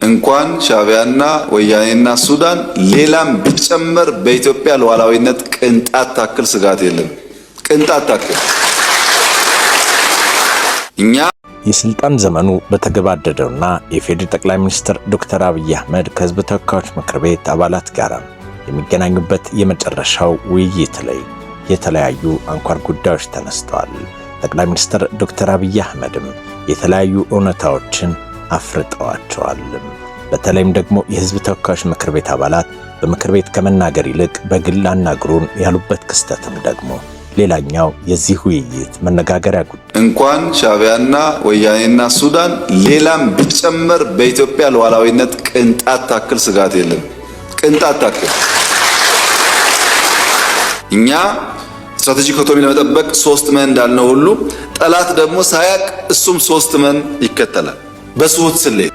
እንኳን ሻዕቢያና ወያኔና ሱዳን ሌላም ቢጨመር በኢትዮጵያ ሉዓላዊነት ቅንጣት ታክል ስጋት የለም። ቅንጣት ታክል እኛ የስልጣን ዘመኑ በተገባደደውና የፌዴራል ጠቅላይ ሚኒስትር ዶክተር አብይ አህመድ ከህዝብ ተወካዮች ምክር ቤት አባላት ጋር የሚገናኙበት የመጨረሻው ውይይት ላይ የተለያዩ አንኳር ጉዳዮች ተነስተዋል። ጠቅላይ ሚኒስትር ዶክተር አብይ አህመድም የተለያዩ እውነታዎችን አፍርጠዋቸዋል። በተለይም ደግሞ የህዝብ ተወካዮች ምክር ቤት አባላት በምክር ቤት ከመናገር ይልቅ በግል አናግሩን ያሉበት ክስተትም ደግሞ ሌላኛው የዚህ ውይይት መነጋገሪያ ጉዳይ እንኳን ሻዕቢያና ወያኔና ሱዳን ሌላም ቢጨመር በኢትዮጵያ ሉዓላዊነት ቅንጣት ታክል ስጋት የለም። ቅንጣት ታክል እኛ ስትራቴጂክ ኢኮኖሚ ለመጠበቅ 3 መን እንዳልነው ሁሉ ጠላት ደግሞ ሳያቅ እሱም 3 መን ይከተላል በስሁት ስሌት።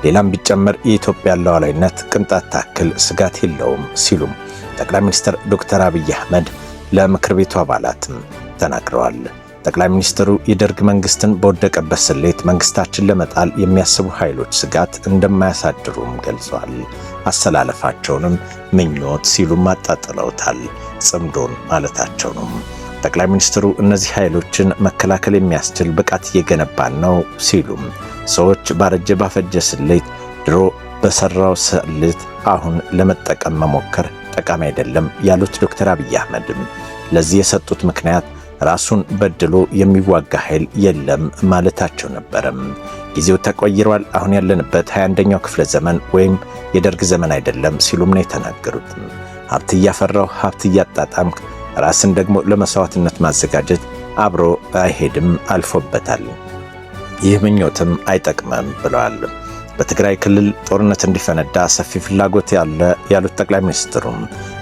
ሌላም ቢጨመር የኢትዮጵያ ሉዓላዊነት ቅንጣት ታክል ስጋት የለውም ሲሉም ጠቅላይ ሚኒስትር ዶክተር አብይ አህመድ ለምክር ቤቱ አባላትም ተናግረዋል። ጠቅላይ ሚኒስትሩ የደርግ መንግስትን በወደቀበት ስሌት መንግስታችን ለመጣል የሚያስቡ ኃይሎች ስጋት እንደማያሳድሩም ገልጸዋል። አሰላለፋቸውንም ምኞት ሲሉም አጣጥለውታል። ጽምዶን ማለታቸው ነው። ጠቅላይ ሚኒስትሩ እነዚህ ኃይሎችን መከላከል የሚያስችል ብቃት እየገነባን ነው ሲሉም ሰዎች ባረጀ ባፈጀ ስሌት ድሮ በሰራው ስሌት አሁን ለመጠቀም መሞከር ጠቃሚ አይደለም ያሉት ዶክተር አብይ አህመድም ለዚህ የሰጡት ምክንያት ራሱን በድሎ የሚዋጋ ኃይል የለም ማለታቸው ነበረም። ጊዜው ተቆይሯል፣ አሁን ያለንበት 21ኛው ክፍለ ዘመን ወይም የደርግ ዘመን አይደለም ሲሉም ነው የተናገሩት። ሀብት እያፈራው ሀብት እያጣጣምክ ራስን ደግሞ ለመስዋዕትነት ማዘጋጀት አብሮ አይሄድም፣ አልፎበታል። ይህ ምኞትም አይጠቅምም ብለዋል። በትግራይ ክልል ጦርነት እንዲፈነዳ ሰፊ ፍላጎት ያለ ያሉት ጠቅላይ ሚኒስትሩም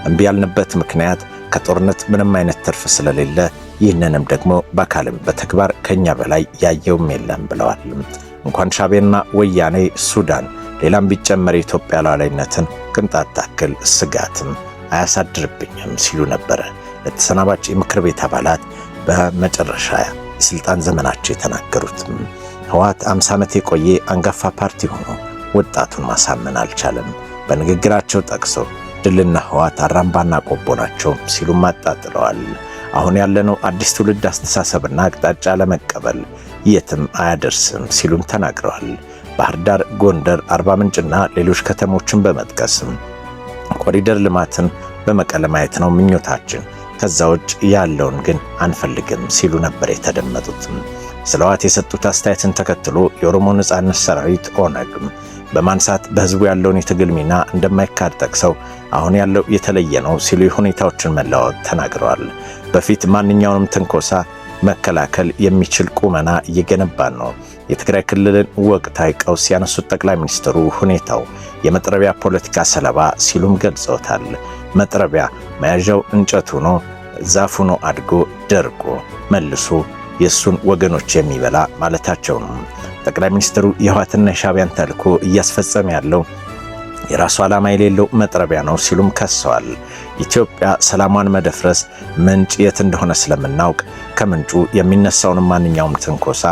እምቢ ያልንበት ምክንያት ከጦርነት ምንም አይነት ትርፍ ስለሌለ ይህንንም ደግሞ በአካልም በተግባር ከኛ በላይ ያየውም የለም ብለዋል። እንኳን ሻዕቢያና ወያኔ ሱዳን ሌላም ቢጨመር የኢትዮጵያ ሉዓላዊነትን ቅንጣት ታክል ስጋትም አያሳድርብኝም ሲሉ ነበረ ለተሰናባች የምክር ቤት አባላት በመጨረሻ የስልጣን ዘመናቸው የተናገሩት። ህወሓት 50 ዓመት የቆየ አንጋፋ ፓርቲ ሆኖ ወጣቱን ማሳመን አልቻለም። በንግግራቸው ጠቅሰው ድልና ህወሓት አራምባና ቆቦ ናቸው ሲሉም አጣጥለዋል። አሁን ያለነው አዲስ ትውልድ አስተሳሰብና አቅጣጫ ለመቀበል የትም አያደርስም ሲሉም ተናግረዋል። ባህር ዳር፣ ጎንደር፣ አርባ ምንጭና ሌሎች ከተሞችን በመጥቀስም ኮሪደር ልማትን በመቀለ ማየት ነው ምኞታችን፣ ከዛ ውጭ ያለውን ግን አንፈልግም ሲሉ ነበር የተደመጡት። ስለ ህወሓት የሰጡት አስተያየትን ተከትሎ የኦሮሞ ነጻነት ሰራዊት ኦነግም በማንሳት በህዝቡ ያለውን የትግል ሚና እንደማይካድ ጠቅሰው አሁን ያለው የተለየ ነው ሲሉ የሁኔታዎችን መለዋወጥ ተናግረዋል። በፊት ማንኛውንም ትንኮሳ መከላከል የሚችል ቁመና እየገነባን ነው። የትግራይ ክልልን ወቅታዊ ቀውስ ያነሱት ጠቅላይ ሚኒስትሩ ሁኔታው የመጥረቢያ ፖለቲካ ሰለባ ሲሉም ገልጸውታል። መጥረቢያ መያዣው እንጨት ሆኖ ዛፍ ሆኖ አድጎ ደርቆ መልሶ የሱን ወገኖች የሚበላ ማለታቸው ነው። ጠቅላይ ሚኒስትሩ የህወሓትና የሻዕቢያን ተልዕኮ እያስፈጸመ ያለው የራሱ ዓላማ የሌለው መጥረቢያ ነው ሲሉም ከሰዋል። ኢትዮጵያ ሰላሟን መደፍረስ ምንጭ የት እንደሆነ ስለምናውቅ ከምንጩ የሚነሳውን ማንኛውም ትንኮሳ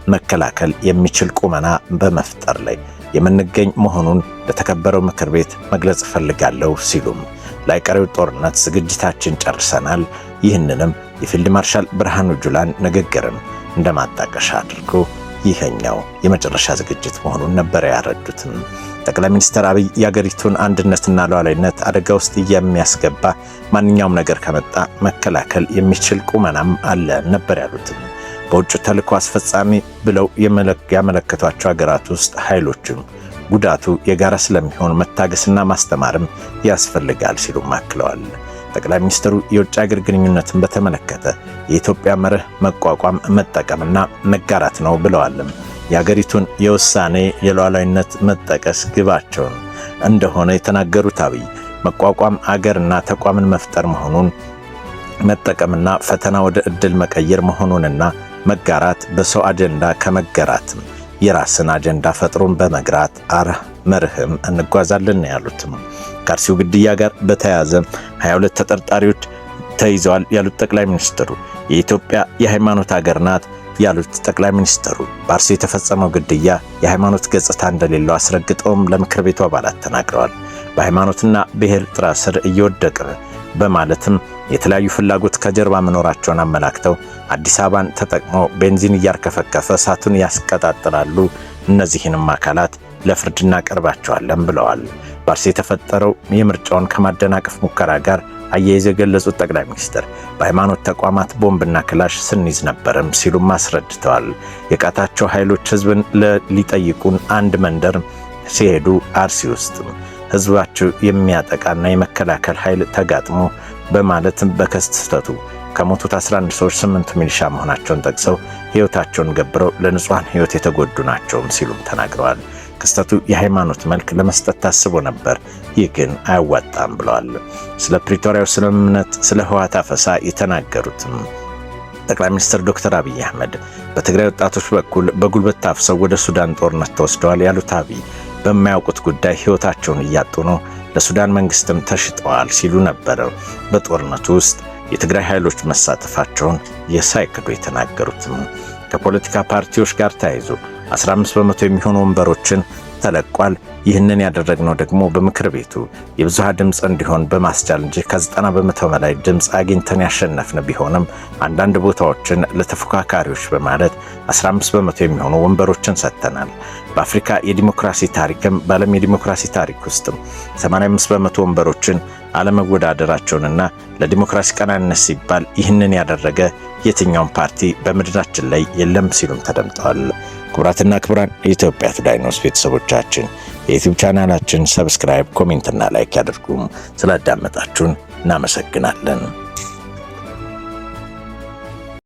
መከላከል የሚችል ቁመና በመፍጠር ላይ የምንገኝ መሆኑን ለተከበረው ምክር ቤት መግለጽ እፈልጋለሁ ሲሉም ለቀሪው ጦርነት ዝግጅታችን ጨርሰናል፣ ይህንንም የፊልድ ማርሻል ብርሃኑ ጁላን ንግግርም እንደማጣቀሻ አድርጎ ይሄኛው የመጨረሻ ዝግጅት መሆኑን ነበር ያረዱትም። ጠቅላይ ሚኒስትር አብይ የአገሪቱን አንድነትና ሉዓላዊነት አደጋ ውስጥ የሚያስገባ ማንኛውም ነገር ከመጣ መከላከል የሚችል ቁመናም አለ ነበር ያሉትም። በውጭ ተልዕኮ አስፈጻሚ ብለው ያመለከቷቸው ሀገራት ውስጥ ኃይሎችም ጉዳቱ የጋራ ስለሚሆን መታገስና ማስተማርም ያስፈልጋል ሲሉ አክለዋል። ጠቅላይ ሚኒስትሩ የውጭ ሀገር ግንኙነትን በተመለከተ የኢትዮጵያ መርህ መቋቋም፣ መጠቀምና መጋራት ነው ብለዋልም። የሀገሪቱን የውሳኔ የሉዓላዊነት መጠቀስ ግባቸውን እንደሆነ የተናገሩት አብይ መቋቋም አገርና ተቋምን መፍጠር መሆኑን፣ መጠቀምና ፈተና ወደ ዕድል መቀየር መሆኑንና መጋራት በሰው አጀንዳ ከመገራትም የራስን አጀንዳ ፈጥሮን በመግራት መርህም እንጓዛለን ያሉትም። ከአርሲው ግድያ ጋር በተያያዘ 22 ተጠርጣሪዎች ተይዘዋል ያሉት ጠቅላይ ሚኒስትሩ የኢትዮጵያ የሃይማኖት ሀገር ናት፣ ያሉት ጠቅላይ ሚኒስትሩ በአርሲ የተፈጸመው ግድያ የሃይማኖት ገጽታ እንደሌለው አስረግጠውም ለምክር ቤቱ አባላት ተናግረዋል። በሃይማኖትና ብሔር ጥላ ስር እየወደቀ በማለትም የተለያዩ ፍላጎት ከጀርባ መኖራቸውን አመላክተው አዲስ አበባን ተጠቅመው ቤንዚን እያርከፈከፈ እሳቱን ያስቀጣጥላሉ፣ እነዚህንም አካላት ለፍርድ እናቀርባቸዋለን ብለዋል። በአርሲ የተፈጠረው የምርጫውን ከማደናቀፍ ሙከራ ጋር አያይዘው የገለጹት ጠቅላይ ሚኒስትር በሃይማኖት ተቋማት ቦምብና ክላሽ ስንይዝ ነበርም ሲሉም አስረድተዋል። የቃታቸው ኃይሎች ህዝብን ሊጠይቁን አንድ መንደር ሲሄዱ አርሲ ውስጥ ህዝባቸው የሚያጠቃና የመከላከል ኃይል ተጋጥሞ በማለትም በክስተቱ ከሞቱት 11 ሰዎች 8 ሚሊሻ መሆናቸውን ጠቅሰው ህይወታቸውን ገብረው ለንጹሃን ህይወት የተጎዱ ናቸውም ሲሉም ተናግረዋል። ክስተቱ የሃይማኖት መልክ ለመስጠት ታስቦ ነበር፣ ይህ ግን አያዋጣም ብለዋል። ስለ ፕሪቶሪያው ስምምነት፣ ስለ ህወሓት አፈሳ የተናገሩትም ጠቅላይ ሚኒስትር ዶክተር አብይ አህመድ በትግራይ ወጣቶች በኩል በጉልበት ታፍሰው ወደ ሱዳን ጦርነት ተወስደዋል ያሉት አብይ በማያውቁት ጉዳይ ህይወታቸውን እያጡ ነው፣ ለሱዳን መንግስትም ተሽጠዋል ሲሉ ነበር። በጦርነቱ ውስጥ የትግራይ ኃይሎች መሳተፋቸውን የሳይክዱ የተናገሩትም ከፖለቲካ ፓርቲዎች ጋር ተያይዞ 15 በመቶ የሚሆኑ ወንበሮችን ተለቋል። ይህንን ያደረግነው ደግሞ በምክር ቤቱ የብዙሃ ድምፅ እንዲሆን በማስቻል እንጂ ከ90 በመቶ በላይ ድምፅ አግኝተን ያሸነፍን ቢሆንም አንዳንድ ቦታዎችን ለተፎካካሪዎች በማለት 15 በመቶ የሚሆኑ ወንበሮችን ሰጥተናል። በአፍሪካ የዲሞክራሲ ታሪክም በዓለም የዲሞክራሲ ታሪክ ውስጥም 85 በመቶ ወንበሮችን አለመወዳደራቸውንና ለዲሞክራሲ ቀናነት ሲባል ይህንን ያደረገ የትኛውም ፓርቲ በምድራችን ላይ የለም ሲሉም ተደምጠዋል። ክቡራትና ክቡራን የኢትዮጵያ ቱዴይ ኒውስ ቤተሰቦቻችን የዩቲዩብ ቻናላችን ሰብስክራይብ፣ ኮሜንትና ላይክ ያድርጉም። ስላዳመጣችሁን እናመሰግናለን።